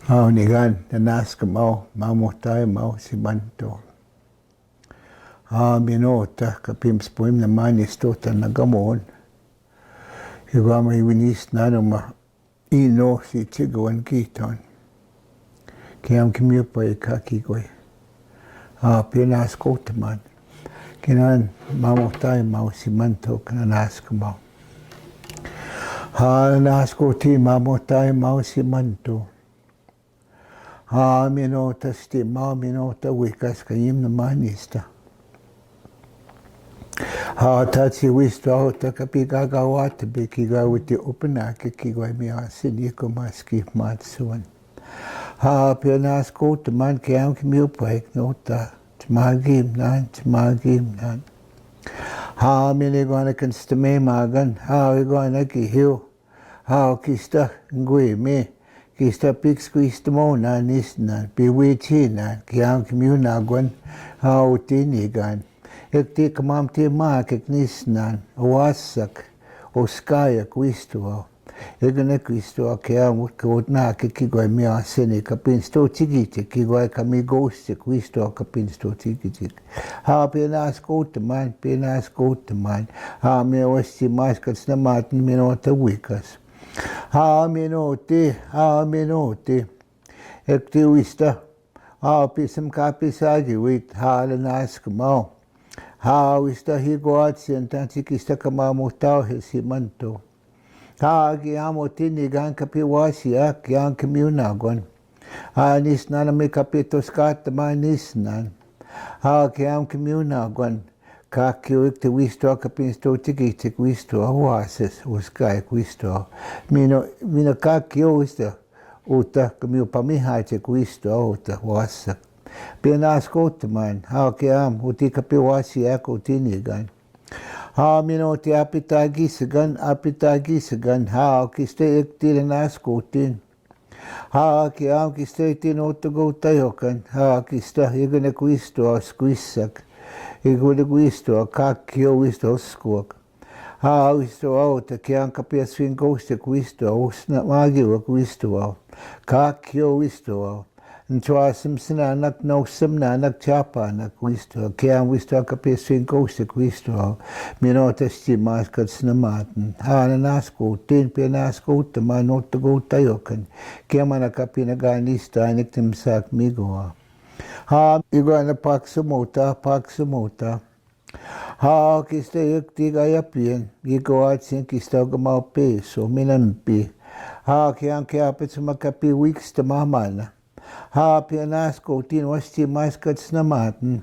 Nigan, nanas kamau, mamutay mau si Banto. Minota, kapim spoim naman istota nagamon. Iba may winis na ma ino si Chigawan Kiton. Kiyam kimyo pa ikakigoy. Pinas ko taman. Kinan mamutay mau si Banto kananas kamau. Nanas ko ti mamutay mau si Banto. Minota sti minota wikas kayim naman ista. Tatsi wisto ta kapigagawat bikigawiti upanaki kigway mi asini ko maskip matsuan. Pianas ko taman kayam kimiupaik nota tmagim nan. Minigwana kanstame magan. Igwana kihiu. Kista ngui me. Kista pix kuistamo na nisnan, piwichi na, kiyang kimyunagwan, utinigan. Ekti kamam ti makik nisnan, wasak, oskaya kuistuwa. Egane kuistuwa kiyang kutna kikigway miyasini kapinsto chigiti, kigway kami gosti kuistuwa kapinsto chigiti. Pinas kotaman. Miwasti maskat snamatin minota wikas. Minuti. Ektiwista. Pisam kapisagi wit halanas kamau. Wista higoat sientantikista kamamutaw hesimanto. Giyamo tinigan kapiwasiya kiyang kimyunagon. Nisnan may kapitos kataman nisnan. Kiyang kimyunagon. Kakiwik te wisto kapinsto tigitik wisto awases uskay wisto. Mino kakio wisto uta kamiu pamihatik wisto uta wasak. Pianas kotaman. Kiyam uti kapiwasi ako tinigan. Mino ti apitagisagan. Kiste ektilanas kotin. Kiyam kiste tinotago tayokan. Kista iganek wisto asquisak. Iguligisto, kakio wisto skuak. Wisto auta, kian kapias fingoste wisto, usna magiwa wisto. Kakio wisto. Ntua simsinanak no simnanak chapanak wisto. Kian wisto kapias fingoste wisto. Minota stimas kat snamaten. Nasko, tin pinasko, tamanota tayokan. Kiamana kapinaganista, aniktim sak migoa. Igwana paksumuta. Kista yukti gayapien. Igawatsin kista gamau peso, minampi. Kian kiapit makapi weeks ta mamana. Pianasko tin wasti maskat snamaten.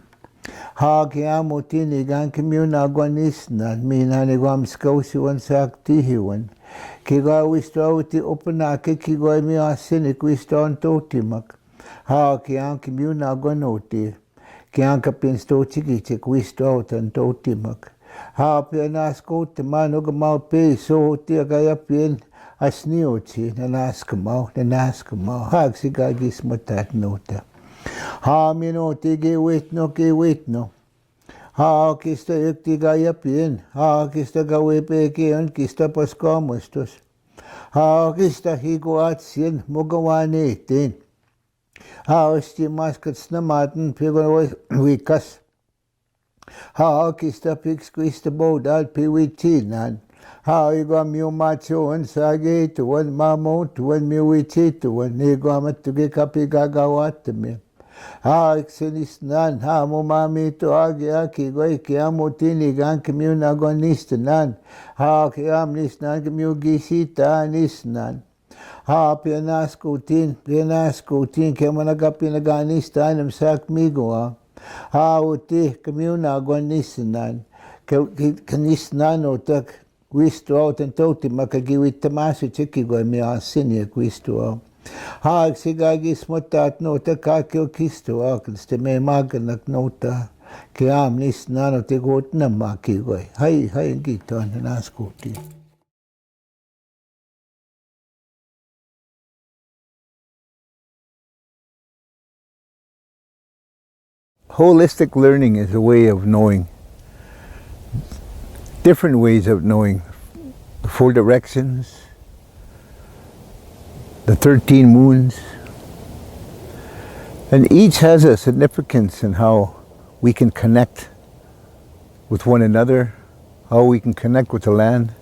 Kiamo tin igan kimyunagwanisnan. Minanigwam skausiwan saktihiwan. Kigawisto auti upanake kigway miasinik wisto antotimak. Kiyang kimyunagwanoti. Kiyang kapinsto chikichik wisto autan totimak. Pianas ko taman ugamau peso ti agayapin asniochi nanaskamau. Sigagis matat nota. Minoti giwitno. Kista yukti gayapin. Kista gawipekion kista paskamustos. Kista higuatsien mugawanitin. Sti maskat snamaten pigon wikas. Kista pix kuista bodal piwitinan. Igwa miumachuan sagituan mamutuan miwitituan. Igwa matugi kapigagawatami. Iksenisnan. Mumamito agi goy kiamu tinigan kimyunagonistanan. Kiam nisnan kimyugisita nisnan. Pianas kutin, kaya managapinaganista nam sak migoa. Uti, kamyunagwanisnan. Kanisnan otak, wisto out and toti makagiwit tamasu chikigoy mi asinya wisto. Sigagis motat nota kakyo kisto akilste may maganak nota. Kiyam nisnan otigot na makigoy. Hay giton nanas kutin. Holistic learning is a way of knowing, different ways of knowing the 4 directions, the 13 moons, And each has a significance in how we can connect with one another, how we can connect with the land,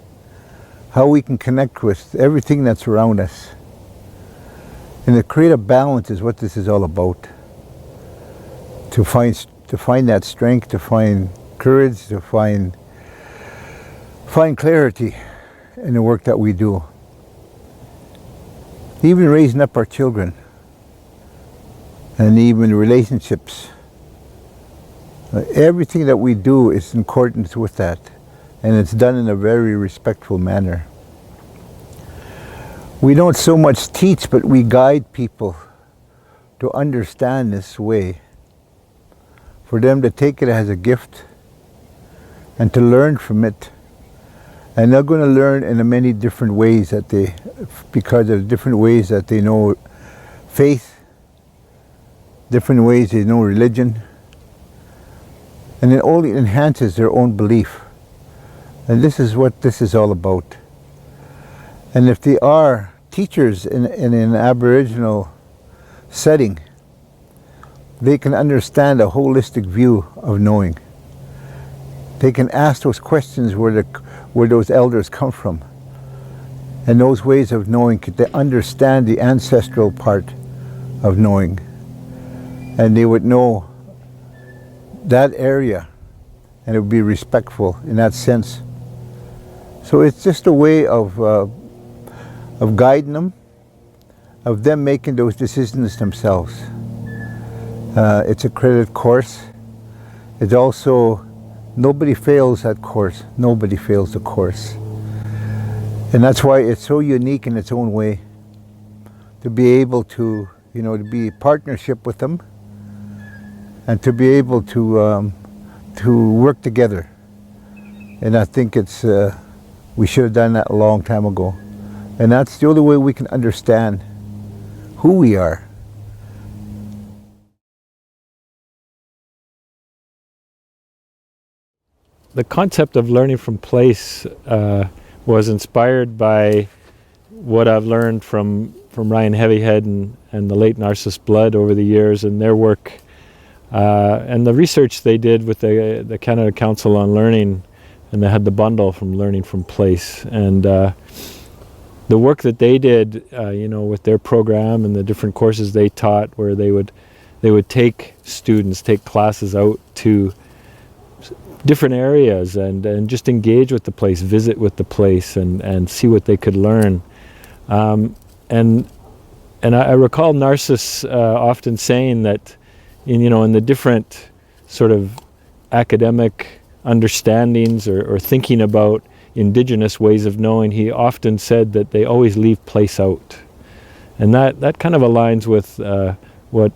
how we can connect with everything that's around us. And to create a balance is what this is all about. To find that strength, to find courage, to find clarity in the work that we do. Even raising up our children, and even relationships. Everything that we do is in accordance with that, and it's done in a very respectful manner. We don't so much teach, but we guide people to understand this way, for them to take it as a gift and to learn from it. And they're going to learn in the many different ways because of different ways that they know faith, different ways they know religion, and it only enhances their own belief. And this is what this is all about. And if they are teachers in an Aboriginal setting, they can understand a holistic view of knowing. They can ask those questions where those elders come from. And those ways of knowing, they understand the ancestral part of knowing. And they would know that area, and it would be respectful in that sense. So it's just a way of guiding them, of them making those decisions themselves. It's a credited course. It's also, nobody fails that course. Nobody fails the course. And that's why it's so unique in its own way, to be able to, to be in partnership with them, and to be able to work together. And I think we should have done that a long time ago. And that's the only way we can understand who we are. The concept of learning from place was inspired by what I've learned from Ryan Heavyhead and the late Narcissus Blood over the years, and their work and the research they did with the Canada Council on Learning, and they had the bundle from Learning from Place. And the work that they did, with their program and the different courses they taught, where they would take classes out to different areas and just engage with the place, visit with the place, and see what they could learn. And I recall Narcissus often saying that, in the different sort of academic understandings or thinking about Indigenous ways of knowing, he often said that they always leave place out. And that kind of aligns with what,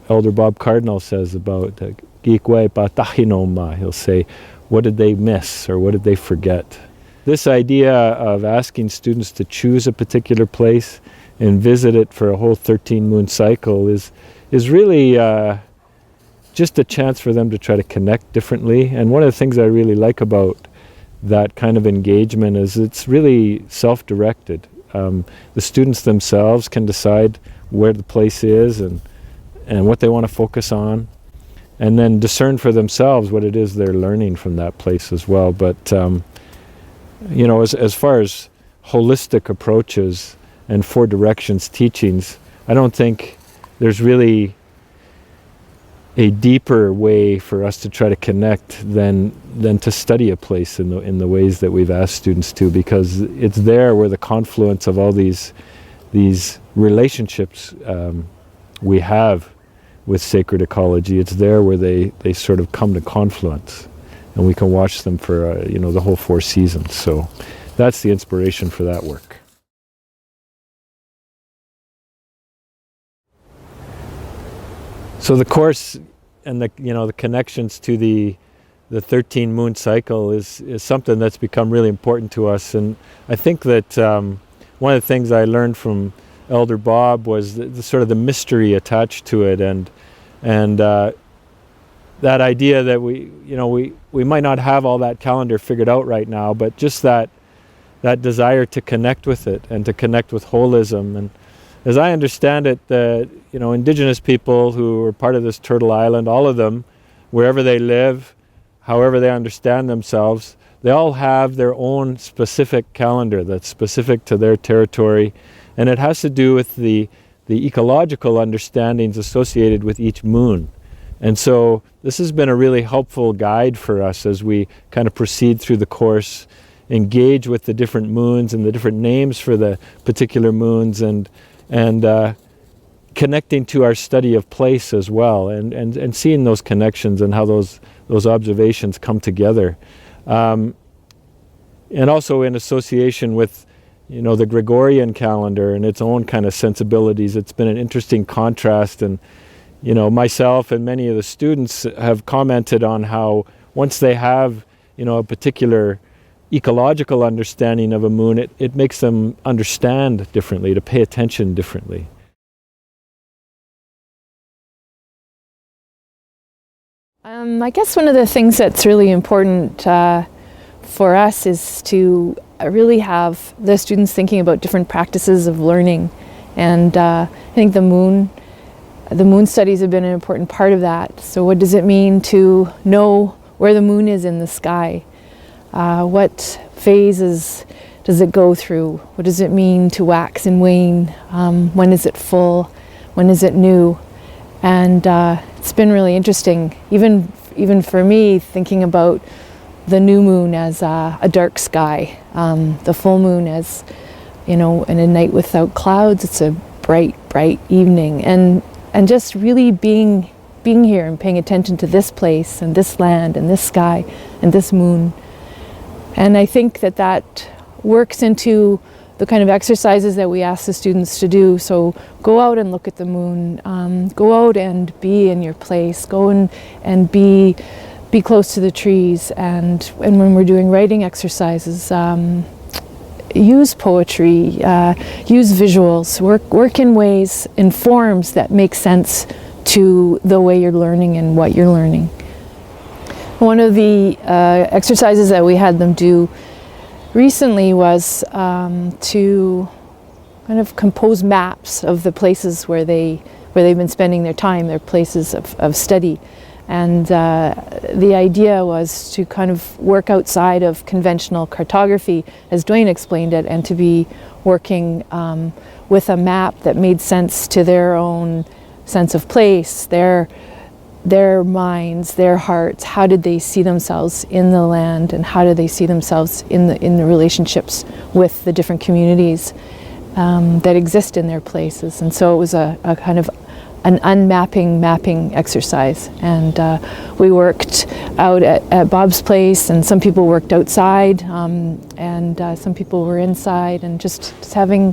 Elder Bob Cardinal says about he'll say, what did they miss or what did they forget? This idea of asking students to choose a particular place and visit it for a whole 13-moon cycle is really just a chance for them to try to connect differently. And one of the things I really like about that kind of engagement is it's really self-directed. The students themselves can decide where the place is and what they want to focus on, and then discern for themselves what it is they're learning from that place as well. But as far as holistic approaches and four directions teachings, I don't think there's really a deeper way for us to try to connect than to study a place in the ways that we've asked students to, because it's there where the confluence of all these relationships we have with sacred ecology, it's there where they sort of come to confluence, and we can watch them for the whole 4 seasons. So that's the inspiration for that work. So the course and the connections to the 13-moon cycle is something that's become really important to us. And I think that one of the things I learned from Elder Bob was the sort of the mystery attached to it, and that idea that we might not have all that calendar figured out right now, but just that desire to connect with it and to connect with holism as I understand it, the indigenous people who are part of this Turtle Island, all of them, wherever they live, however they understand themselves, they all have their own specific calendar that's specific to their territory, and it has to do with the ecological understandings associated with each moon. And so this has been a really helpful guide for us as we kind of proceed through the course, engage with the different moons and the different names for the particular moons, and connecting to our study of place as well, and seeing those connections and how those observations come together. And also in association with the Gregorian calendar and its own kind of sensibilities. It's been an interesting contrast, and myself and many of the students have commented on how once they have a particular ecological understanding of a moon, it makes them understand differently, to pay attention differently. I guess one of the things that's really important for us is to really have the students thinking about different practices of learning, and I think the moon studies have been an important part of that. So what does it mean to know where the moon is in the sky? What phases does it go through? What does it mean to wax and wane? When is it full? When is it new? And it's been really interesting, even for me, thinking about the new moon as a dark sky, the full moon as, in a night without clouds. It's a bright evening, and just really being here and paying attention to this place and this land and this sky and this moon. And I think that works into the kind of exercises that we ask the students to do. So go out and look at the moon, go out and be in your place, go and be close to the trees, and when we're doing writing exercises, use poetry, use visuals, work in ways, in forms that make sense to the way you're learning and what you're learning. One of the exercises that we had them do recently was to kind of compose maps of the places where they've been spending their time, their places of study. And the idea was to kind of work outside of conventional cartography, as Dwayne explained it, and to be working with a map that made sense to their own sense of place, their minds, their hearts. How did they see themselves in the land, and how do they see themselves in the relationships with the different communities that exist in their places? And so it was a kind of an mapping exercise, and we worked out at Bob's place, and some people worked outside, and some people were inside, and just having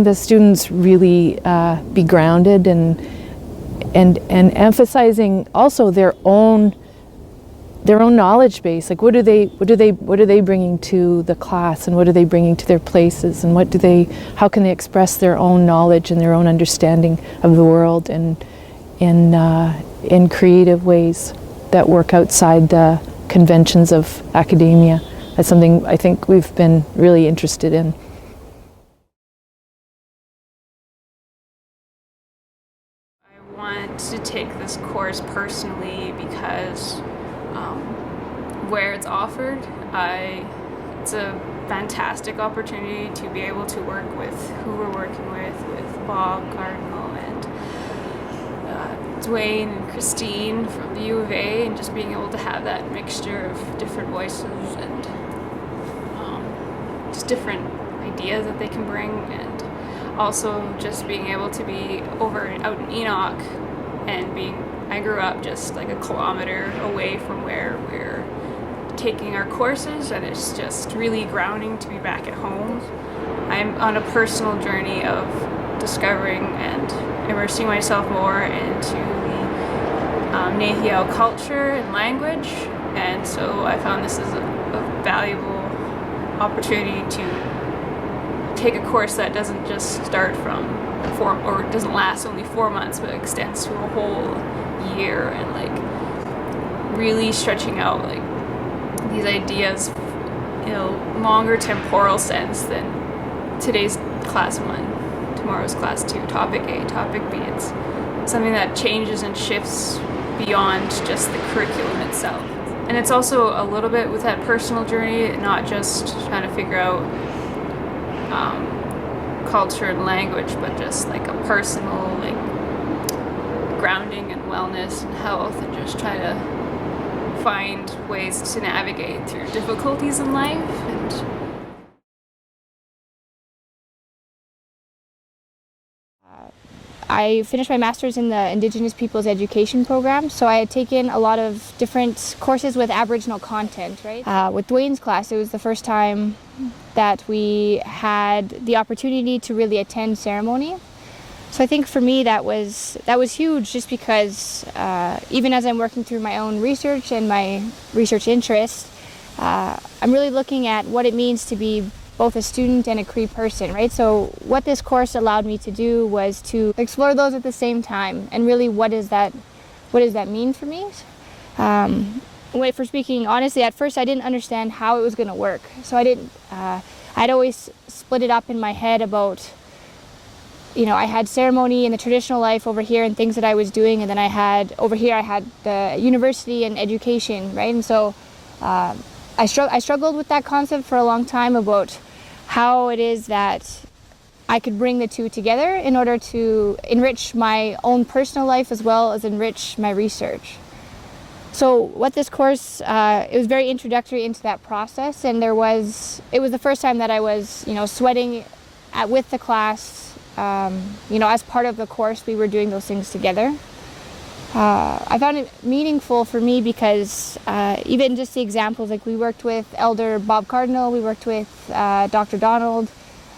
the students really be grounded and emphasizing also their own knowledge base. Like what are they bringing to the class, and what are they bringing to their places, and how can they express their own knowledge and their own understanding of the world in creative ways that work outside the conventions of academia. That's something I think we've been really interested in. I want to take this course personally because where it's offered, it's a fantastic opportunity to be able to work with who we're working with Bob Cardinal and Dwayne and Christine from the U of A, and just being able to have that mixture of different voices and just different ideas that they can bring, and also just being able to be out in Enoch, and I grew up just like a kilometer away from where we're taking our courses, and it's just really grounding to be back at home. I'm on a personal journey of discovering and immersing myself more into the Nehiyaw culture and language, and so I found this is a valuable opportunity to take a course that doesn't just start from or doesn't last only 4 months, but extends to a whole year, and like really stretching out like these ideas in a longer temporal sense than today's class 1 tomorrow's class to topic A, topic B. It's something that changes and shifts beyond just the curriculum itself. And it's also a little bit with that personal journey, not just trying to figure out culture and language, but just like a personal like grounding and wellness and health, and just try to find ways to navigate through difficulties in life. And I finished my master's in the Indigenous Peoples Education program, so I had taken a lot of different courses with Aboriginal content, right? With Dwayne's class, it was the first time that we had the opportunity to really attend ceremony. So I think for me that was huge, just because even as I'm working through my own research and my research interest, I'm really looking at what it means to be both a student and a Cree person, right? So what this course allowed me to do was to explore those at the same time, and really what does that mean for me? For speaking honestly, at first I didn't understand how it was going to work. So I'd always split it up in my head about, I had ceremony in the traditional life over here and things that I was doing, and then I had the university and education, right? And so I struggled with that concept for a long time about how it is that I could bring the two together in order to enrich my own personal life as well as enrich my research. So what this course, it was very introductory into that process, and it was the first time that I was, sweating with the class. As part of the course, we were doing those things together. I found it meaningful for me because even just the examples, like we worked with Elder Bob Cardinal, we worked with Dr. Donald,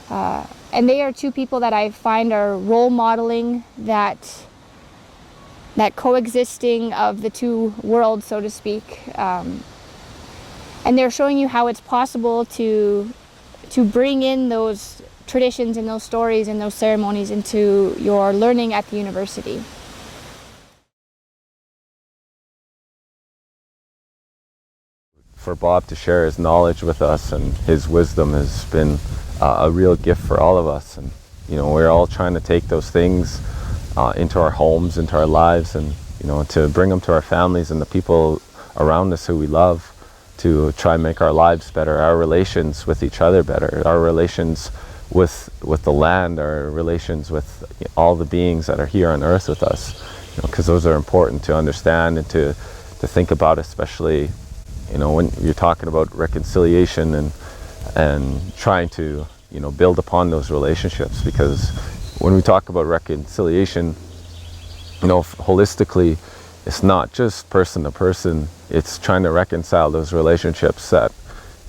and they are two people that I find are role modeling that coexisting of the two worlds, so to speak. And they're showing you how it's possible to bring in those traditions and those stories and those ceremonies into your learning at the university. For Bob to share his knowledge with us and his wisdom has been a real gift for all of us. And we're all trying to take those things into our homes, into our lives, and to bring them to our families and the people around us who we love, to try and make our lives better, our relations with each other better, our relations with the land, our relations with all the beings that are here on earth with us, because those are important to understand and to think about, especially when you're talking about reconciliation and trying to build upon those relationships. Because when we talk about reconciliation, holistically, it's not just person to person, it's trying to reconcile those relationships that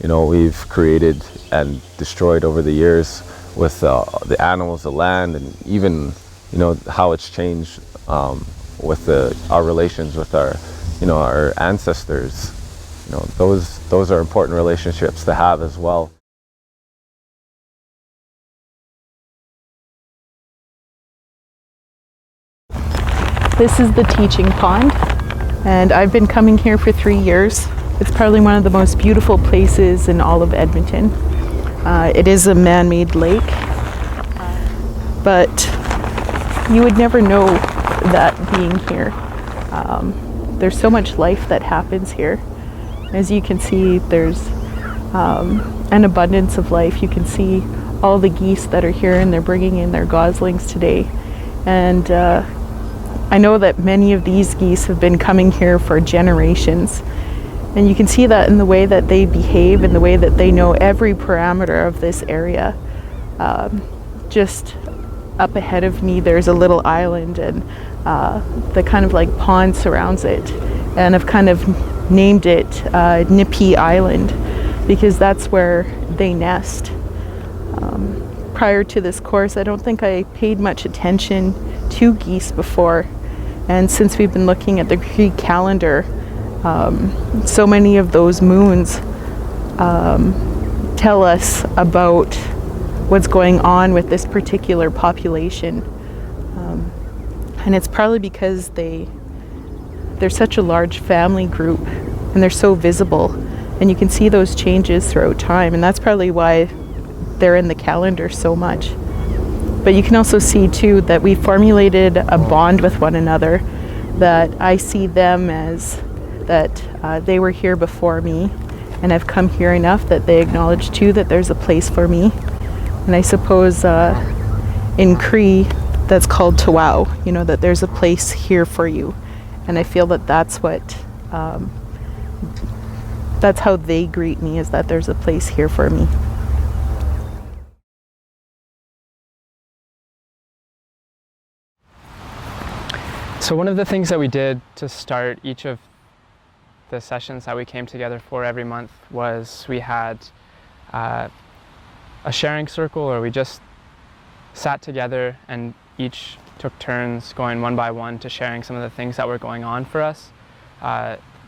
we've created and destroyed over the years with the animals, the land, and even how it's changed with our relations with our ancestors. Those are important relationships to have as well. This is the teaching pond, and I've been coming here for 3 years. It's probably one of the most beautiful places in all of Edmonton. It is a man-made lake, but you would never know that being here. There's so much life that happens here. As you can see, there's an abundance of life. You can see all the geese that are here, and they're bringing in their goslings today. And I know that many of these geese have been coming here for generations. And you can see that in the way that they behave, in the way that they know every parameter of this area. Just up ahead of me, there's a little island, and the kind of like pond surrounds it. And I've kind of named it Nippy Island because that's where they nest. Prior to this course, I don't think I paid much attention to geese before. And since we've been looking at the Cree calendar, so many of those moons tell us about what's going on with this particular population. And it's probably because they're such a large family group and they're so visible, and you can see those changes throughout time, and that's probably why they're in the calendar so much. But you can also see too that we formulated a bond with one another, that I see them as that they were here before me, and I've come here enough that they acknowledge too that there's a place for me. And I suppose in Cree that's called Tawau, you know, that there's a place here for you. And I feel that that's what, that's how they greet me, is that there's a place here for me. So one of the things that we did to start each of the sessions that we came together for every month was we had a sharing circle, or we just sat together and each took turns going one by one to sharing some of the things that were going on for us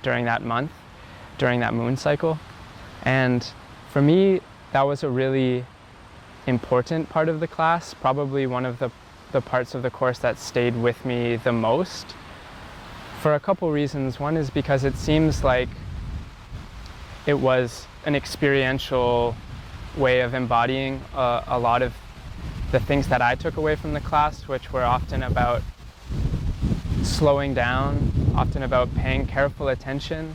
during that month, during that moon cycle. And for me, that was a really important part of the class, probably one of the parts of the course that stayed with me the most, for a couple reasons. One is because it seems like it was an experiential way of embodying a lot of the things that I took away from the class, which were often about slowing down, often about paying careful attention,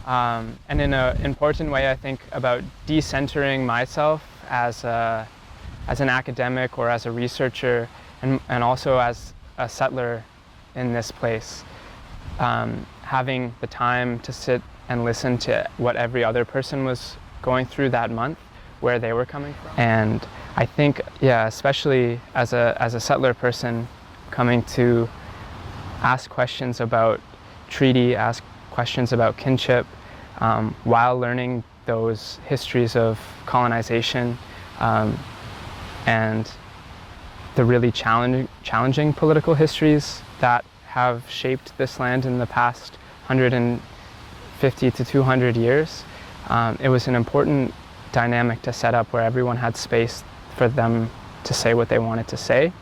and in an important way, I think, about decentering myself as an academic or as a researcher, and also as a settler in this place. Having the time to sit and listen to what every other person was going through that month, where they were coming from. And I think, yeah, especially as a settler person, coming to ask questions about treaty, ask questions about kinship, while learning those histories of colonization, and the really challenging political histories that have shaped this land in the past 150 to 200 years. It was an important dynamic to set up, where everyone had space for them to say what they wanted to say.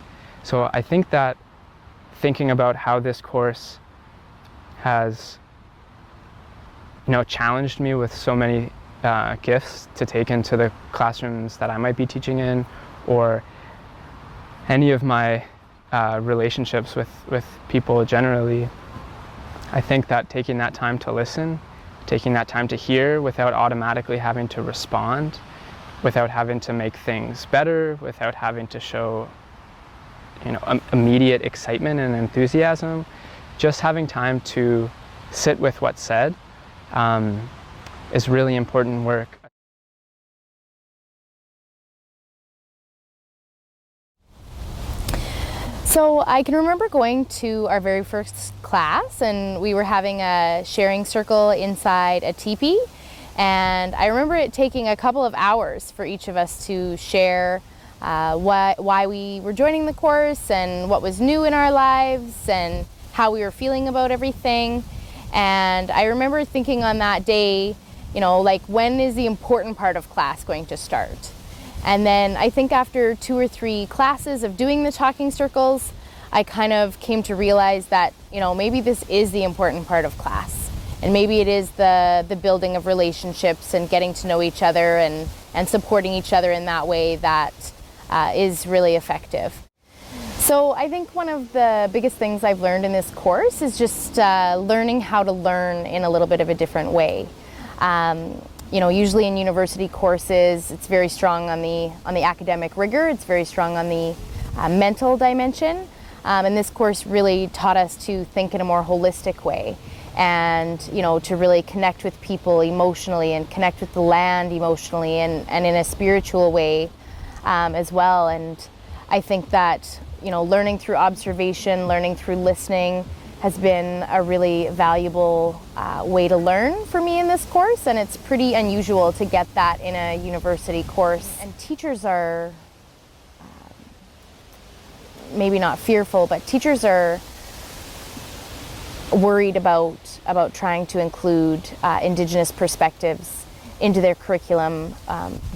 So I think that thinking about how this course has, you know, challenged me with so many gifts to take into the classrooms that I might be teaching in, or any of my relationships with people generally, I think that taking that time to listen, taking that time to hear without automatically having to respond, without having to make things better, without having to show, you know, immediate excitement and enthusiasm, just having time to sit with what's said is really important work. So I can remember going to our very first class, and we were having a sharing circle inside a teepee, and I remember it taking a couple of hours for each of us to share why we were joining the course and what was new in our lives and how we were feeling about everything. And I remember thinking on that day, you know, like, when is the important part of class going to start? And then I think after 2 or 3 classes of doing the talking circles, I kind of came to realize that, you know, maybe this is the important part of class. And maybe it is the building of relationships and getting to know each other and supporting each other in that way that is really effective. So I think one of the biggest things I've learned in this course is just learning how to learn in a little bit of a different way. You know, usually in university courses, it's very strong on the academic rigor. It's very strong on the mental dimension. And this course really taught us to think in a more holistic way, and, you know, to really connect with people emotionally and connect with the land emotionally and in a spiritual way as well. And I think that, you know, learning through observation, learning through listening has been a really valuable way to learn for me in this course, and it's pretty unusual to get that in a university course. And teachers are maybe not fearful, but teachers are worried about trying to include Indigenous perspectives into their curriculum,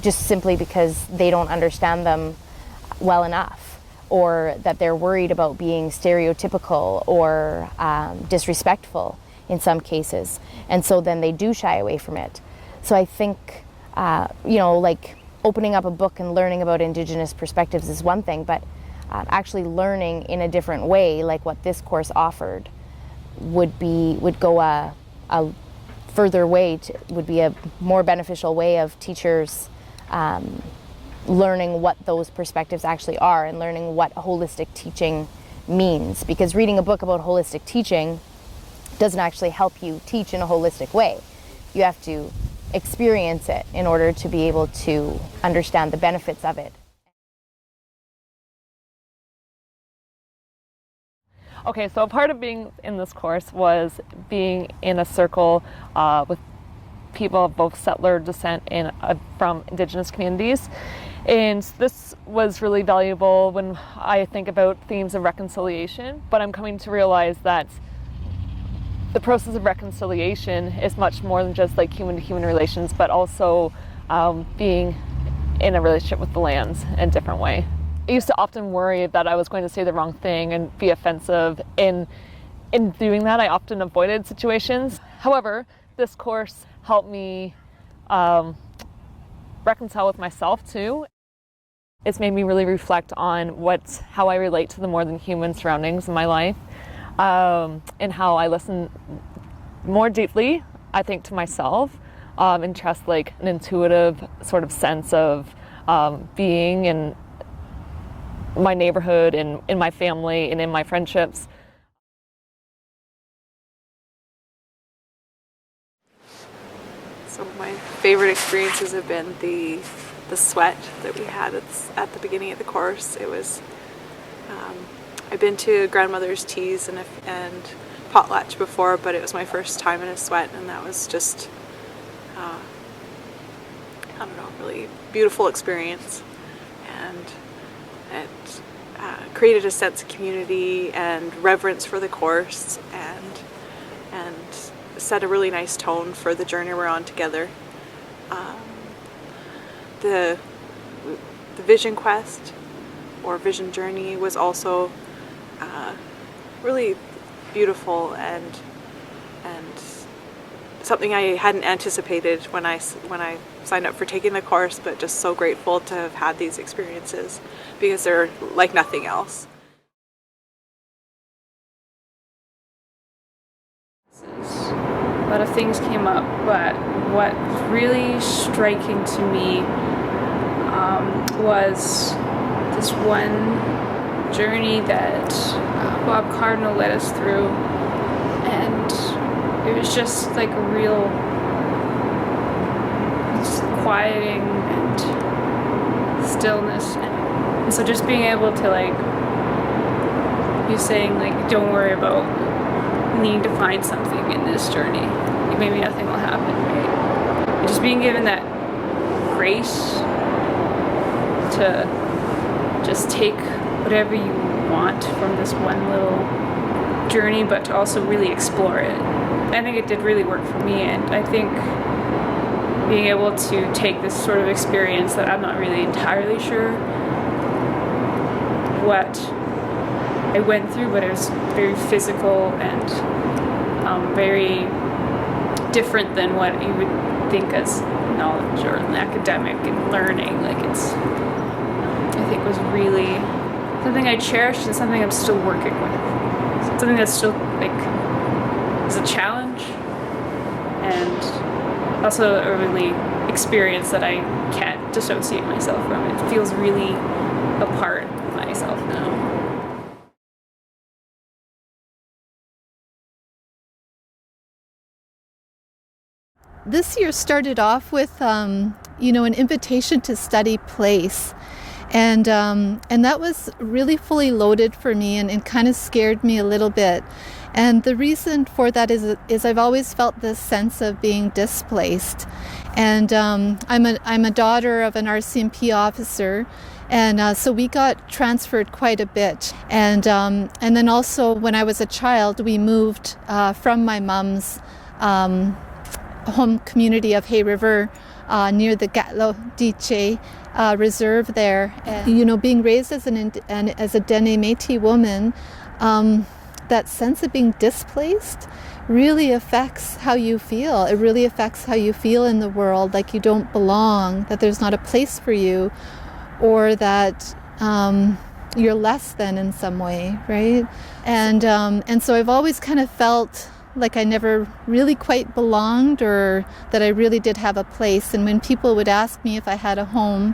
just simply because they don't understand them well enough, or that they're worried about being stereotypical or disrespectful in some cases. And so then they do shy away from it. So I think, you know, like, opening up a book and learning about Indigenous perspectives is one thing, but actually learning in a different way, like what this course offered, would go a further way, would be a more beneficial way of teachers learning what those perspectives actually are and learning what holistic teaching means. Because reading a book about holistic teaching doesn't actually help you teach in a holistic way. You have to experience it in order to be able to understand the benefits of it. Okay, so a part of being in this course was being in a circle with people of both settler descent and from Indigenous communities. And this was really valuable when I think about themes of reconciliation, but I'm coming to realize that the process of reconciliation is much more than just like human-to-human relations, but also being in a relationship with the lands in a different way. I used to often worry that I was going to say the wrong thing and be offensive. In doing that, I often avoided situations. However, this course helped me reconcile with myself too. It's made me really reflect on how I relate to the more than human surroundings in my life, and how I listen more deeply, I think, to myself, and trust like an intuitive sort of sense of being in my neighborhood and in my family and in my friendships. Some of my favorite experiences have been the sweat that we had at the beginning of the course. It was I've been to grandmother's teas and potlatch before, but it was my first time in a sweat, and that was just I don't know, really beautiful experience, and it created a sense of community and reverence for the course, and set a really nice tone for the journey we're on together. The vision quest or vision journey was also really beautiful and something I hadn't anticipated when I signed up for taking the course, but just so grateful to have had these experiences because they're like nothing else. A lot of things came up, but what's really striking to me was this one journey that Bob Cardinal led us through, and it was just like a real quieting and stillness, and so just being able to, like, he's saying, like, don't worry about needing to find something in this journey, maybe nothing will happen, right? And just being given that grace to just take whatever you want from this one little journey, but to also really explore it. I think it did really work for me, and I think being able to take this sort of experience that I'm not really entirely sure what I went through, but it was very physical and very different than what you would think as knowledge or an academic and learning. Like, it's, I think, was really something I cherished and something I'm still working with. Something that's still, like, is a challenge, and also a really experience that I can't dissociate myself from. It feels really a part of myself now. This year started off with, an invitation to study place. And that was really fully loaded for me and kind of scared me a little bit. And the reason for that is I've always felt this sense of being displaced. And I'm a daughter of an RCMP officer, and so we got transferred quite a bit. And then also when I was a child, we moved from my mom's home community of Hay River near the Gatlo Diche reserve there. And, being raised as as a Dene Métis woman, that sense of being displaced really affects how you feel. It really affects how you feel in the world, like you don't belong, that there's not a place for you, or that you're less than in some way, right? And so I've always kind of felt like I never really quite belonged, or that I really did have a place. And when people would ask me if I had a home,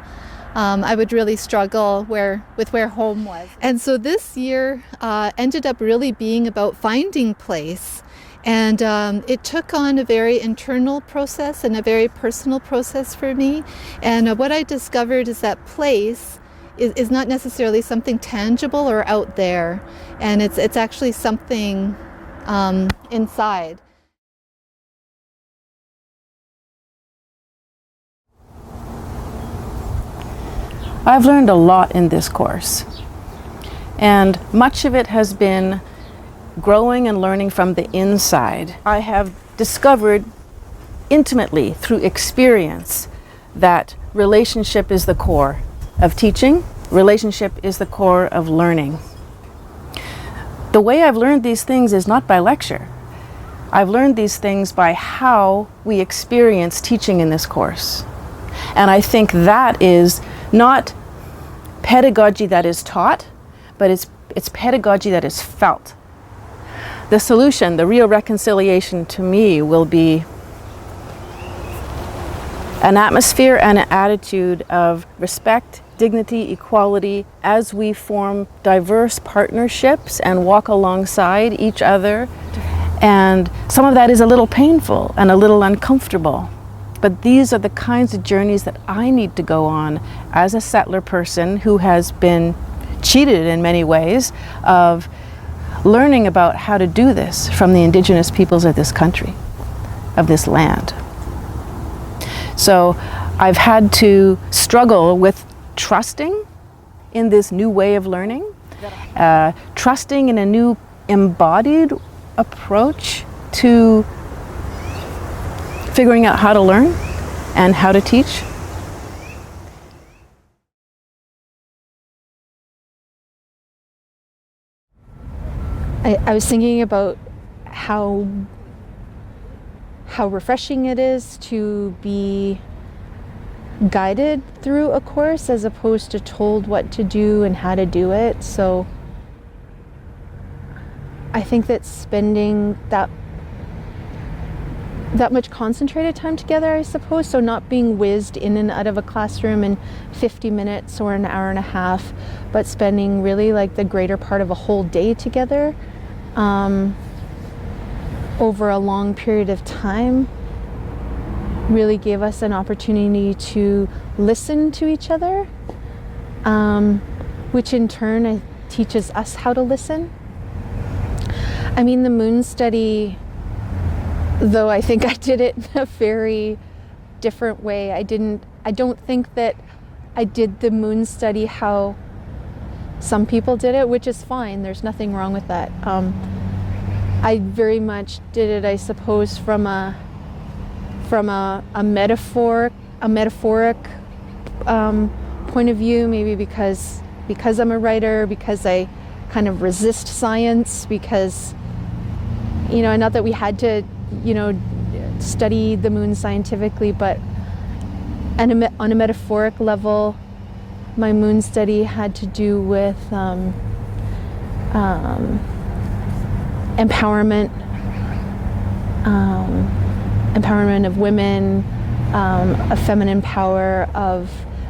I would really struggle with where home was. And so this year ended up really being about finding place. And it took on a very internal process and a very personal process for me. And what I discovered is that place is not necessarily something tangible or out there. And it's actually something inside. I've learned a lot in this course, and much of it has been growing and learning from the inside. I have discovered intimately through experience that relationship is the core of teaching. Relationship is the core of learning. The way I've learned these things is not by lecture. I've learned these things by how we experience teaching in this course. And I think that is not pedagogy that is taught, but it's pedagogy that is felt. The solution, the real reconciliation to me, will be an atmosphere and an attitude of respect, dignity, equality, as we form diverse partnerships and walk alongside each other. And some of that is a little painful and a little uncomfortable. But these are the kinds of journeys that I need to go on as a settler person who has been cheated in many ways, of learning about how to do this from the Indigenous peoples of this country, of this land. So I've had to struggle with trusting in this new way of learning, trusting in a new embodied approach to figuring out how to learn and how to teach. I was thinking about how refreshing it is to be guided through a course as opposed to told what to do and how to do it. So I think that spending that much concentrated time together, I suppose, so not being whizzed in and out of a classroom in 50 minutes or an hour and a half, but spending really like the greater part of a whole day together over a long period of time really gave us an opportunity to listen to each other, which in turn teaches us how to listen. I mean, the moon study, though I think I did it in a very different way. I don't think that I did the moon study how some people did it, which is fine. There's nothing wrong with that. I very much did it, I suppose, from a metaphoric point of view, maybe because I'm a writer, because I kind of resist science, because, you know, not that we had to, you know, study the moon scientifically, but on a metaphoric level, my moon study had to do with empowerment of women, of feminine power, of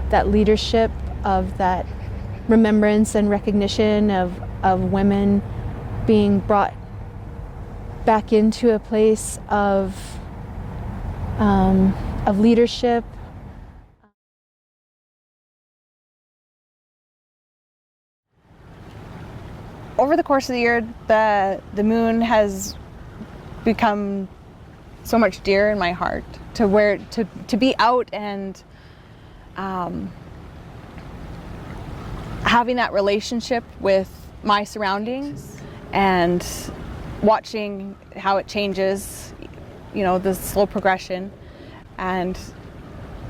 that leadership, of that remembrance and recognition of women being brought back into a place of leadership. Over the course of the year, the moon has become so much dear in my heart, to be out and having that relationship with my surroundings and watching how it changes, you know, the slow progression, and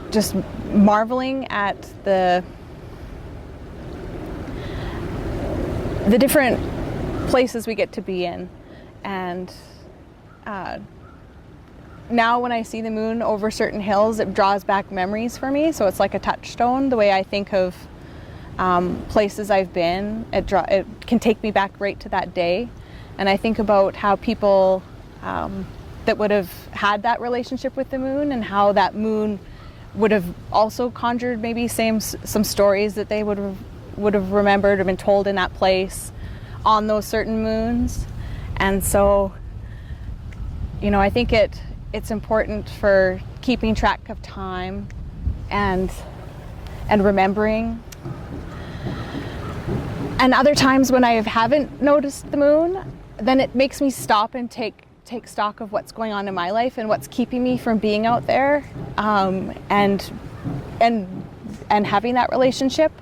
just marveling at the different places we get to be in. And now when I see the moon over certain hills, it draws back memories for me. So it's like a touchstone, the way I think of places I've been, it can take me back right to that day. And I think about how people that would have had that relationship with the moon, and how that moon would have also conjured maybe some stories that they would have remembered or been told in that place on those certain moons. And so, I think it's important for keeping track of time and remembering. And other times when I haven't noticed the moon, then it makes me stop and take stock of what's going on in my life and what's keeping me from being out there, and having that relationship.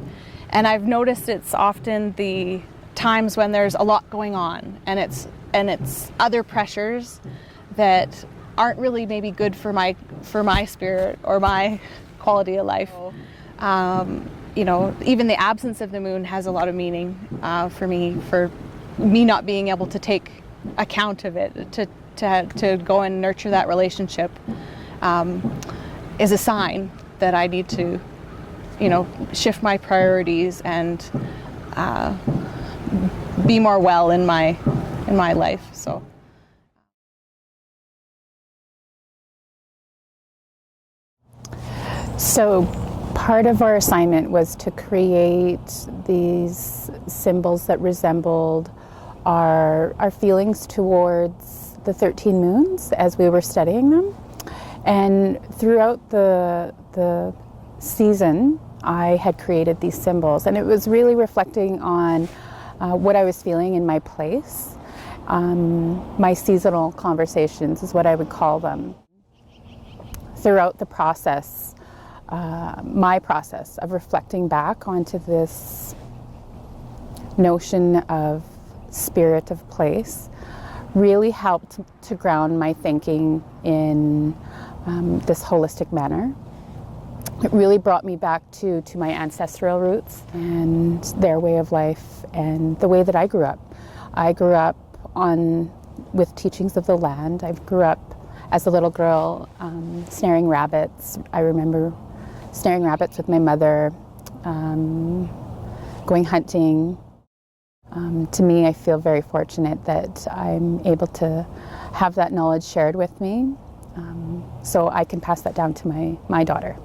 And I've noticed it's often the times when there's a lot going on, and it's other pressures that aren't really maybe good for my spirit or my quality of life. Even the absence of the moon has a lot of meaning for me not being able to take account of it, to go and nurture that relationship, is a sign that I need to, shift my priorities and be more well in my life. So part of our assignment was to create these symbols that resembled our feelings towards the 13 moons as we were studying them. And throughout the season, I had created these symbols, and it was really reflecting on what I was feeling in my place. My seasonal conversations is what I would call them. Throughout the process, my process of reflecting back onto this notion of spirit of place really helped to ground my thinking in this holistic manner. It really brought me back to my ancestral roots and their way of life and the way that I grew up. I grew up with teachings of the land. I grew up as a little girl snaring rabbits. I remember snaring rabbits with my mother, going hunting. To me, I feel very fortunate that I'm able to have that knowledge shared with me, so I can pass that down to my daughter.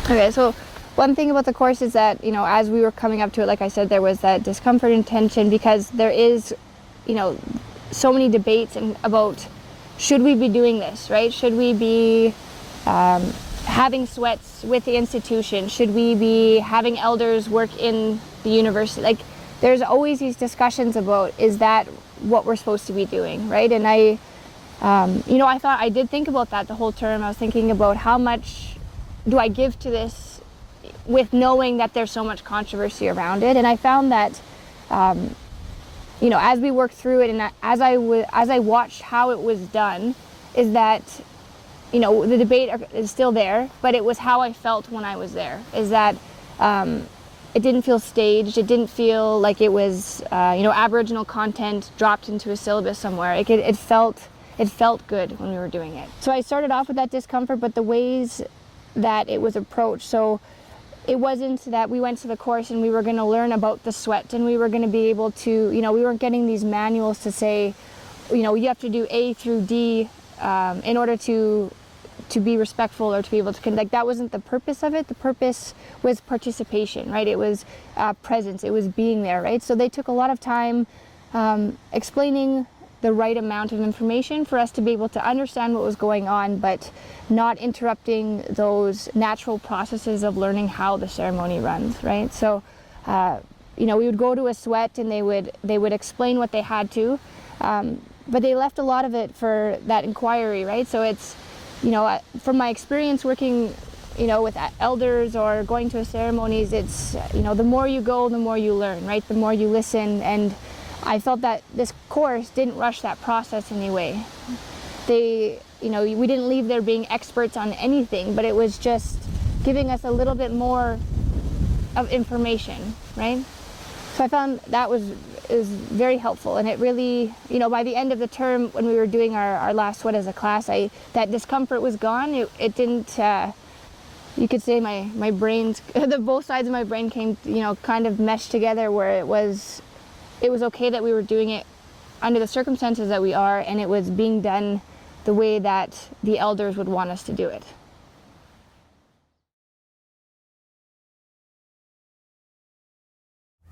Okay, so one thing about the course is that, as we were coming up to it, like I said, there was that discomfort and tension because there is, so many debates about should we be doing this, right? Should we be having sweats with the institution? Should we be having elders work in the university? Like, there's always these discussions about, is that what we're supposed to be doing, right? And I did think about that the whole term. I was thinking about how much do I give to this with knowing that there's so much controversy around it. And I found that, as we worked through it and as I watched how it was done, is that, the debate is still there, but it was how I felt when I was there, is that it didn't feel staged. It didn't feel like it was, Aboriginal content dropped into a syllabus somewhere. It felt good when we were doing it. So I started off with that discomfort, but the ways that it was approached. So it wasn't that we went to the course and we were going to learn about the sweat and we were going to be able to, we weren't getting these manuals to say, you have to do A through D in order to be respectful or to be able to connect. That wasn't the purpose of it. The purpose was participation, right? It was presence. It was being there, right? So they took a lot of time explaining the right amount of information for us to be able to understand what was going on, but not interrupting those natural processes of learning how the ceremony runs, right? So, we would go to a sweat and they would explain what they had to, but they left a lot of it for that inquiry, right? So it's, from my experience working, with elders or going to ceremonies, it's, the more you go, the more you learn, right? The more you listen. And I felt that this course didn't rush that process in any way. We didn't leave there being experts on anything, but it was just giving us a little bit more of information, right? So I found that is very helpful, and it really, you know, by the end of the term when we were doing our last sweat as a class, that discomfort was gone. It didn't, you could say my brains, both sides of my brain came, you know, kind of meshed together, where it was okay that we were doing it under the circumstances that we are, and it was being done the way that the elders would want us to do it.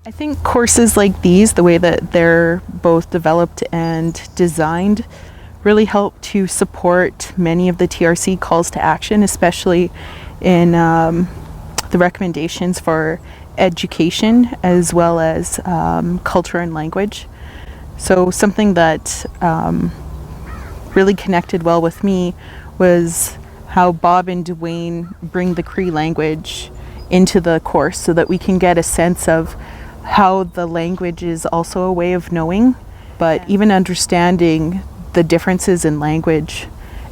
I think courses like these, the way that they're both developed and designed, really help to support many of the TRC calls to action, especially in the recommendations for education as well as culture and language. So something that really connected well with me was how Bob and Dwayne bring the Cree language into the course so that we can get a sense of how the language is also a way of knowing, but even understanding the differences in language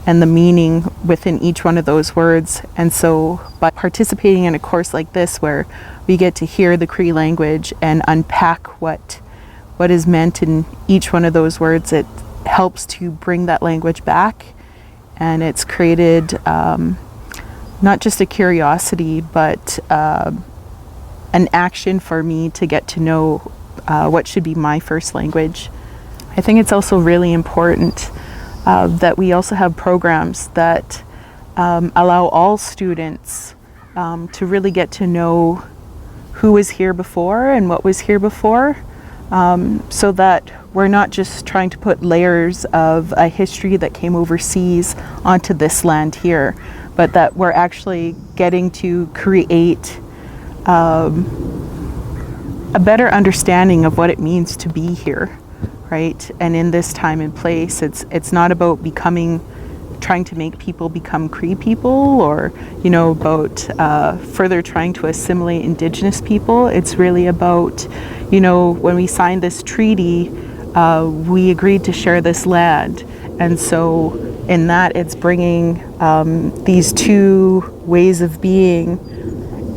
and the meaning within each one of those words. And so by participating in a course like this, where we get to hear the Cree language and unpack what is meant in each one of those words, it helps to bring that language back. And it's created not just a curiosity, but an action for me to get to know what should be my first language. I think it's also really important that we also have programs that allow all students to really get to know who was here before and what was here before, so that we're not just trying to put layers of a history that came overseas onto this land here, but that we're actually getting to create a better understanding of what it means to be here, right? And in this time and place, it's not about trying to make people become Cree people, or, you know, about further trying to assimilate Indigenous people. It's really about, you know, when we signed this treaty, we agreed to share this land. And so in that, it's bringing these two ways of being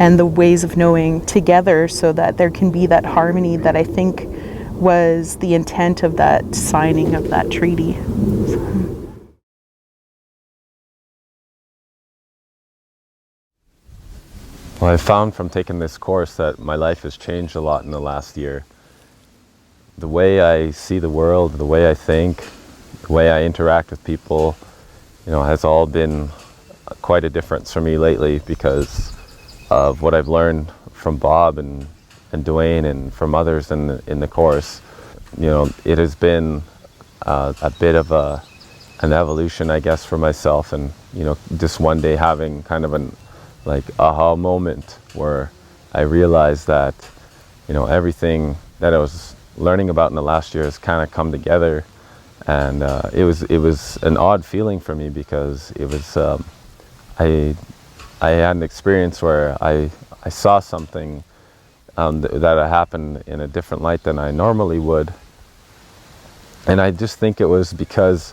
and the ways of knowing together, so that there can be that harmony that I think was the intent of that signing of that treaty. Well, I found from taking this course that my life has changed a lot in the last year. The way I see the world, the way I think, the way I interact with people, you know, has all been quite a difference for me lately, because of what I've learned from Bob and Dwayne and from others in the course. You know, it has been a bit of an evolution, I guess, for myself, and, you know, just one day having kind of an aha moment where I realized that, you know, everything that I was learning about in the last year has kind of come together, and it was an odd feeling for me, because it was I had an experience where I saw something that had happened in a different light than I normally would. And I just think it was because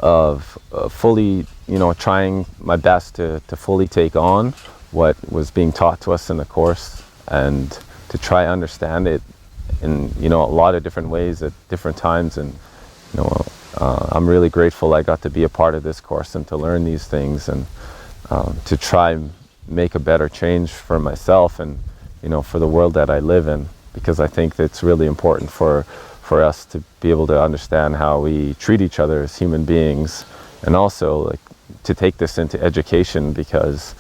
of fully, you know, trying my best to fully take on what was being taught to us in the course, and to try understand it in, you know, a lot of different ways at different times. And, you know, I'm really grateful I got to be a part of this course and to learn these things, and to try and make a better change for myself and, you know, for the world that I live in, because I think it's really important for us to be able to understand how we treat each other as human beings, and also to take this into education, because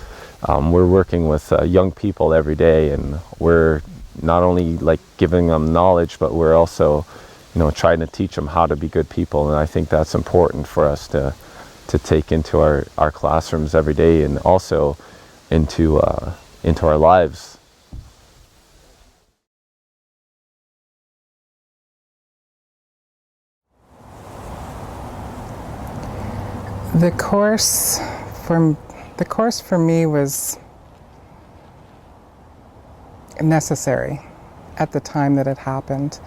we're working with young people every day, and we're not only giving them knowledge, but we're also, you know, trying to teach them how to be good people. And I think that's important for us to take into our classrooms every day, and also into our lives. The course for me was necessary at the time that it happened.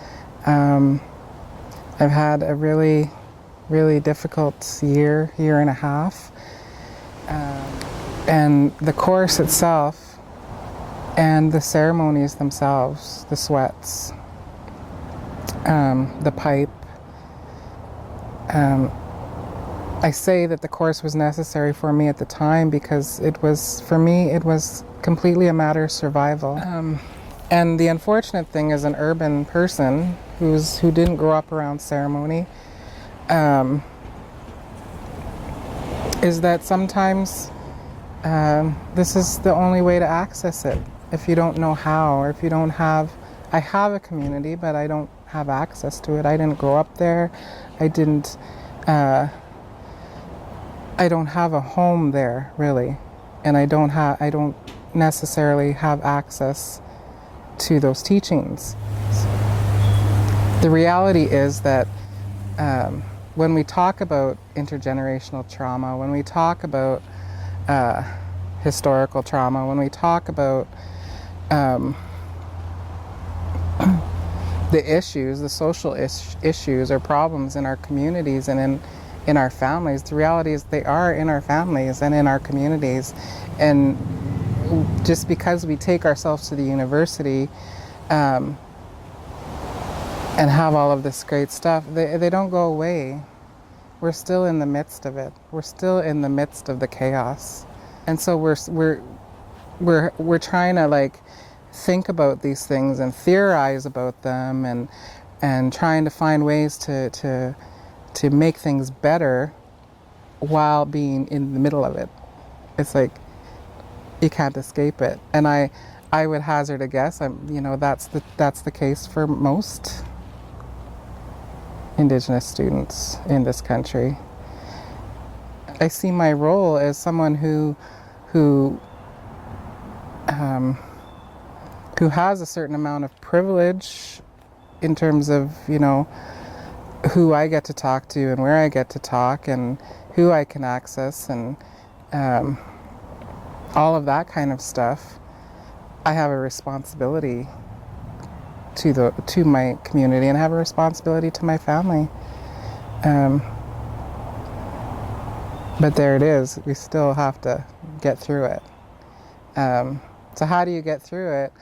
I've had a really difficult year and a half, and the course itself And the ceremonies themselves, the sweats, the pipe. I say that the course was necessary for me at the time because it was, for me, it was completely a matter of survival. And the unfortunate thing as an urban person who didn't grow up around ceremony, is that sometimes this is the only way to access it. If you don't know how, or if you don't have, I have a community, but I don't have access to it. I didn't grow up there. I don't have a home there, really. And I don't necessarily have access to those teachings. The reality is that when we talk about intergenerational trauma, when we talk about historical trauma, when we talk about the issues, the social issues or problems in our communities and in our families, the reality is they are in our families and in our communities. And just because we take ourselves to the university and have all of this great stuff, they don't go away. We're still in the midst of it. We're still in the midst of the chaos. And so we're trying to like think about these things and theorize about them and trying to find ways to make things better while being in the middle of it. It's like you can't escape it. And I would hazard a guess, that's the case for most Indigenous students in this country. I see my role as someone who has a certain amount of privilege in terms of, who I get to talk to and where I get to talk and who I can access and all of that kind of stuff. I have a responsibility to my community and I have a responsibility to my family. But there it is. We still have to get through it. So how do you get through it?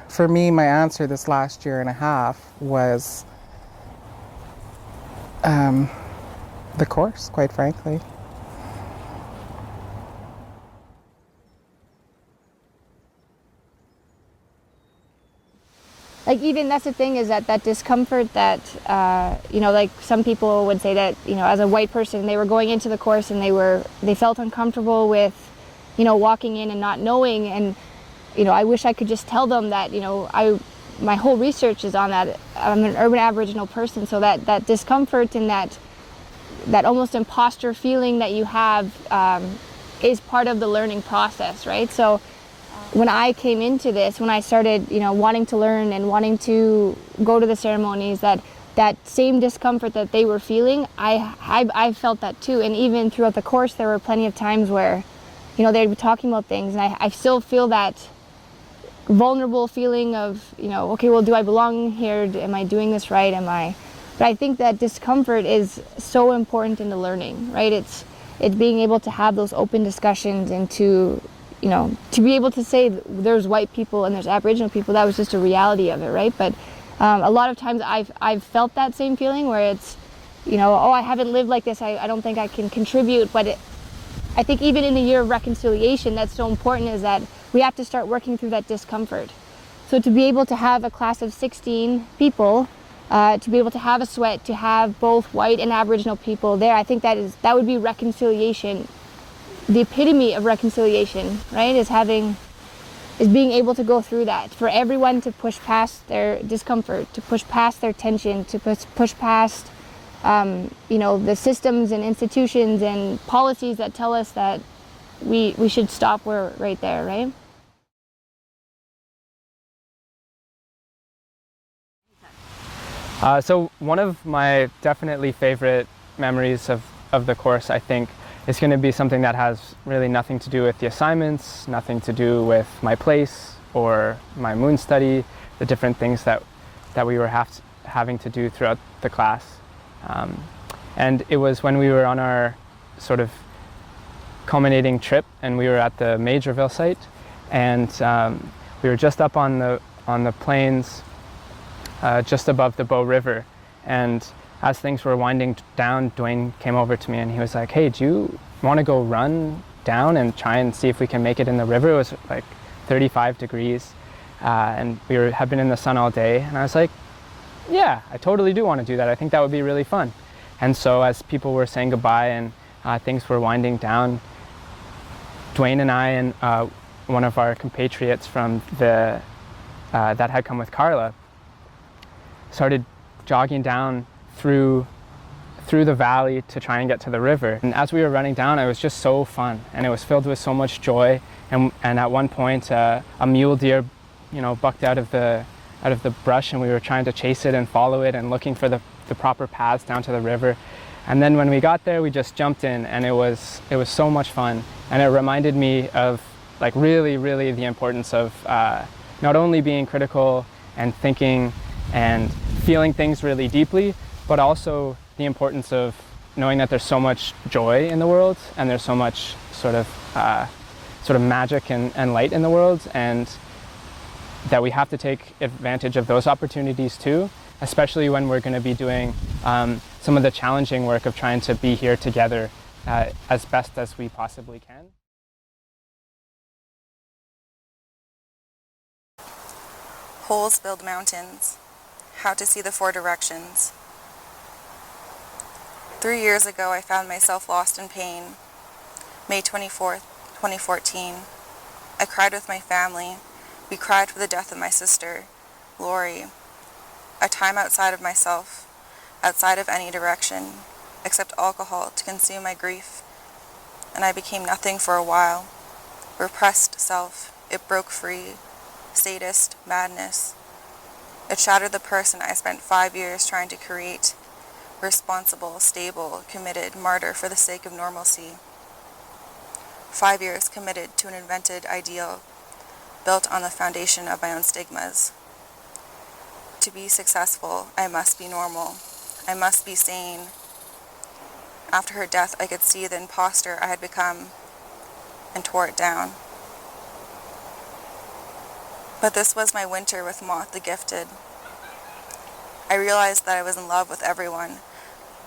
For me, my answer this last year and a half was the course, quite frankly. Like even that's the thing is that discomfort that, like some people would say that, as a white person, they were going into the course and they felt uncomfortable with, walking in and not knowing. And, I wish I could just tell them that, my whole research is on that. I'm an urban Aboriginal person, so that discomfort and that almost imposter feeling that you have is part of the learning process, right? So when I came into this, when I started, wanting to learn and wanting to go to the ceremonies, that same discomfort that they were feeling, I felt that too. And even throughout the course, there were plenty of times where, they'd be talking about things, and I still feel that vulnerable feeling of, okay, well, do I belong here? Am I doing this right? But I think that discomfort is so important in the learning, right? It's being able to have those open discussions and to be able to say there's white people and there's Aboriginal people. That was just a reality of it, right? But a lot of times I've felt that same feeling where it's, I haven't lived like this. I don't think I can contribute. But I think even in the year of reconciliation, that's so important, is that we have to start working through that discomfort. So to be able to have a class of 16 people, to be able to have a sweat, to have both white and Aboriginal people there, I think that would be reconciliation. The epitome of reconciliation, right, is being able to go through that, for everyone to push past their discomfort, to push past their tension, to push past the systems and institutions and policies that tell us that we should stop right there, right? So one of my definitely favorite memories of the course, I think, is going to be something that has really nothing to do with the assignments, nothing to do with my place or my moon study, the different things that we were having to do throughout the class. And it was when we were on our sort of culminating trip, and we were at the Majorville site, and we were just up on the plains just above the Bow River, and as things were winding down, Dwayne came over to me and he was like, "Hey, do you want to go run down and try and see if we can make it in the river?" It was like 35 degrees, and had been in the sun all day, and I was like, "Yeah, I totally do want to do that. I think that would be really fun." And so as people were saying goodbye and things were winding down, Dwayne and I and one of our compatriots from that had come with Carla started jogging down through the valley to try and get to the river. And as we were running down, it was just so fun, and it was filled with so much joy. And at one point, a mule deer, bucked out of the brush, and we were trying to chase it and follow it and looking for the proper paths down to the river. And then when we got there, we just jumped in, and it was so much fun. And it reminded me of like really, really the importance of not only being critical and thinking and feeling things really deeply, but also the importance of knowing that there's so much joy in the world, and there's so much sort of magic and light in the world, and that we have to take advantage of those opportunities too, especially when we're going to be doing some of the challenging work of trying to be here together as best as we possibly can. Holes build mountains. How to see the 4 directions. 3 years ago, I found myself lost in pain. May 24th, 2014. I cried with my family. We cried for the death of my sister, Lori. A time outside of myself, outside of any direction, except alcohol to consume my grief. And I became nothing for a while. Repressed self, it broke free. Sadist, madness. It shattered the person I spent 5 years trying to create. Responsible, stable, committed, martyr for the sake of normalcy. 5 years committed to an invented ideal, built on the foundation of my own stigmas. To be successful, I must be normal. I must be sane. After her death, I could see the imposter I had become and tore it down. But this was my winter with Moth the Gifted. I realized that I was in love with everyone.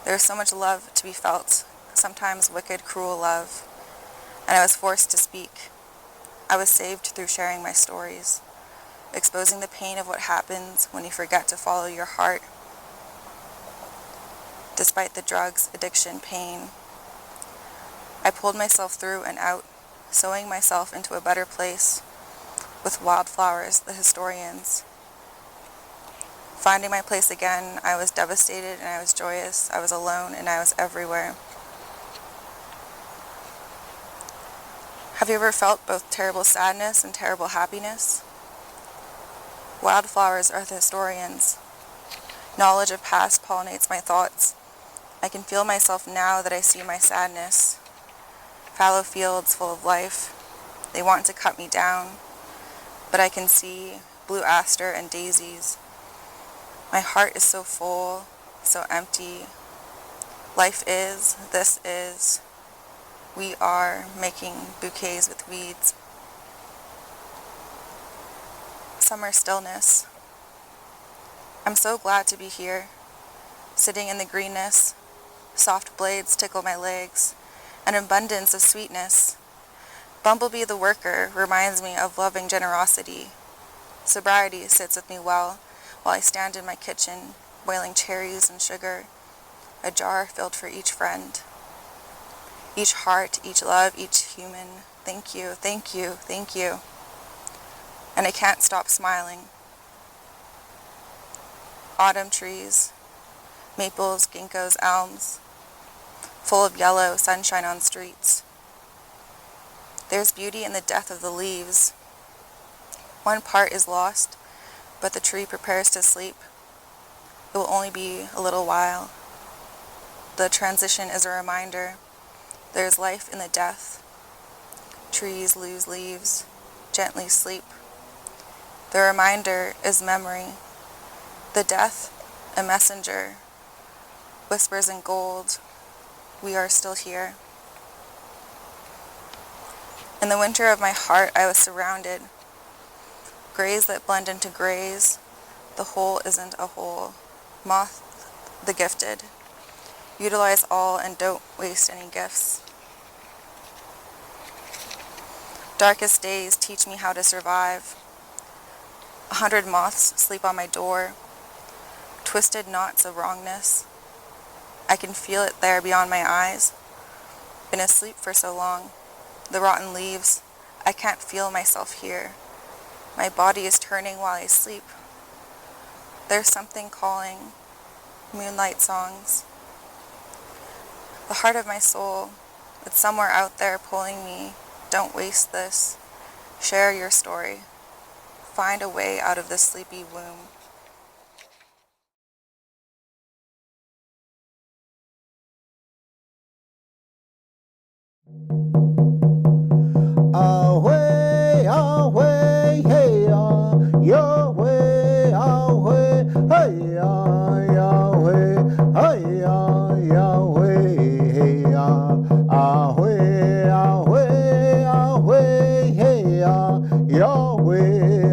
There was so much love to be felt, sometimes wicked, cruel love, and I was forced to speak. I was saved through sharing my stories, exposing the pain of what happens when you forget to follow your heart. Despite the drugs, addiction, pain, I pulled myself through and out, sewing myself into a better place with wildflowers, the historians. Finding my place again, I was devastated and I was joyous. I was alone and I was everywhere. Have you ever felt both terrible sadness and terrible happiness? Wildflowers are the historians. Knowledge of past pollinates my thoughts. I can feel myself now that I see my sadness. Fallow fields full of life. They want to cut me down, but I can see blue aster and daisies. My heart is so full, so empty. Life is, this is. We are making bouquets with weeds. Summer stillness. I'm so glad to be here, sitting in the greenness. Soft blades tickle my legs, an abundance of sweetness. Bumblebee the worker reminds me of loving generosity. Sobriety sits with me well while I stand in my kitchen, boiling cherries and sugar, a jar filled for each friend. Each heart, each love, each human. Thank you, thank you, thank you. And I can't stop smiling. Autumn trees, maples, ginkgos, elms, full of yellow sunshine on streets. There's beauty in the death of the leaves. One part is lost, but the tree prepares to sleep. It will only be a little while. The transition is a reminder. There's life in the death. Trees lose leaves, gently sleep. The reminder is memory. The death, a messenger, whispers in gold. We are still here. In the winter of my heart, I was surrounded. Grays that blend into grays. The whole isn't a whole. Moth, the gifted. Utilize all and don't waste any gifts. Darkest days teach me how to survive. 100 moths sleep on my door. Twisted knots of wrongness. I can feel it there beyond my eyes. Been asleep for so long. The rotten leaves. I can't feel myself here. My body is turning while I sleep. There's something calling. Moonlight songs. The heart of my soul. It's somewhere out there pulling me. Don't waste this. Share your story. Find a way out of this sleepy womb. Away, away, hey, your way, away, hey, Yahweh, hey, Yahweh, hey, away, away, away, hey, Yahweh,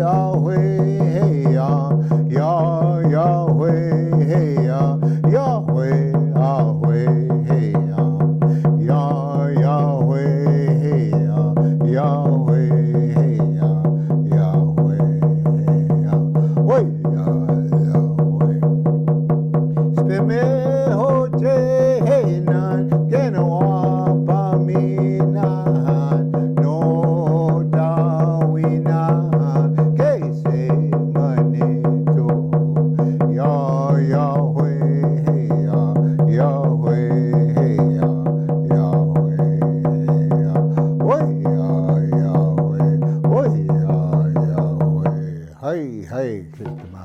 away, hey, Yahweh, hey, Yahweh, away, hey, Yahweh, hey, Yahweh, hey, Yahweh, hey, Yahweh. Spin me hote, hey, nan, genwa pa mi nan, no dawina, kese manito, Yahweh, hey, Yahweh, hey, Yahweh, hey, Yahweh, hey, hey, Krishna.